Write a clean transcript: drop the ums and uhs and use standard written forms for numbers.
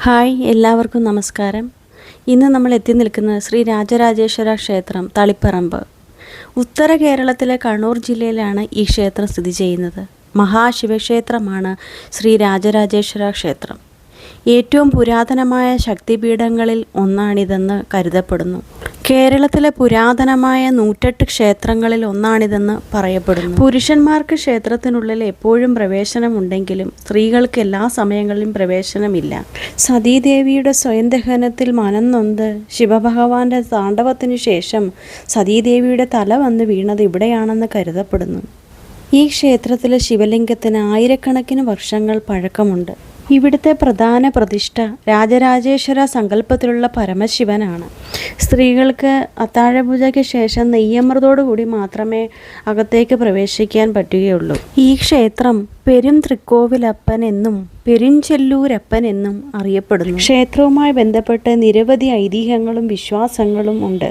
Hi, എല്ലാവർക്കും നമസ്കാരം. ഇന്ന് നമ്മൾ എത്തി നിൽക്കുന്നത് ശ്രീ രാജരാജേശ്വര ക്ഷേത്രം തളിപ്പറമ്പ്. ഉത്തര കേരളത്തിലെ കണ്ണൂർ ജില്ലയിലാണ് ഈ ക്ഷേത്രം സ്ഥിതി ചെയ്യുന്നത്. മഹാശിവക്ഷേത്രമാണ് ശ്രീ രാജരാജേശ്വര ക്ഷേത്രം. ഏറ്റവും പുരാതനമായ ശക്തിപീഠങ്ങളിൽ ഒന്നാണിതെന്ന് കരുതപ്പെടുന്നു. കേരളത്തിലെ പുരാതനമായ 108 ക്ഷേത്രങ്ങളിൽ ഒന്നാണിതെന്ന് പറയപ്പെടുന്നു. പുരുഷന്മാർക്ക് ക്ഷേത്രത്തിനുള്ളിൽ എപ്പോഴും പ്രവേശനമുണ്ടെങ്കിലും സ്ത്രീകൾക്ക് എല്ലാ സമയങ്ങളിലും പ്രവേശനമില്ല. സതീദേവിയുടെ സ്വയം ദഹനത്തിൽ മനംനൊന്ത് ശിവഭഗവാന്റെ താണ്ഡവത്തിനു ശേഷം സതീദേവിയുടെ തല വന്ന് വീണത് ഇവിടെയാണെന്ന് കരുതപ്പെടുന്നു. ഈ ക്ഷേത്രത്തിലെ ശിവലിംഗത്തിന് ആയിരക്കണക്കിന് വർഷങ്ങൾ പഴക്കമുണ്ട്. ഇവിടുത്തെ പ്രധാന പ്രതിഷ്ഠ രാജരാജേശ്വര സങ്കല്പത്തിലുള്ള പരമശിവനാണ്. സ്ത്രീകൾക്ക് അത്താഴപൂജയ്ക്ക് ശേഷം നെയ്യമൃതോടുകൂടി മാത്രമേ അകത്തേക്ക് പ്രവേശിക്കാൻ പറ്റുകയുള്ളൂ. ഈ ക്ഷേത്രം പെരും തൃക്കോവിലപ്പൻ എന്നും പെരുഞ്ചെല്ലൂരപ്പൻ എന്നും അറിയപ്പെടുന്നു. ക്ഷേത്രവുമായി ബന്ധപ്പെട്ട് നിരവധി ഐതിഹ്യങ്ങളും വിശ്വാസങ്ങളും ഉണ്ട്.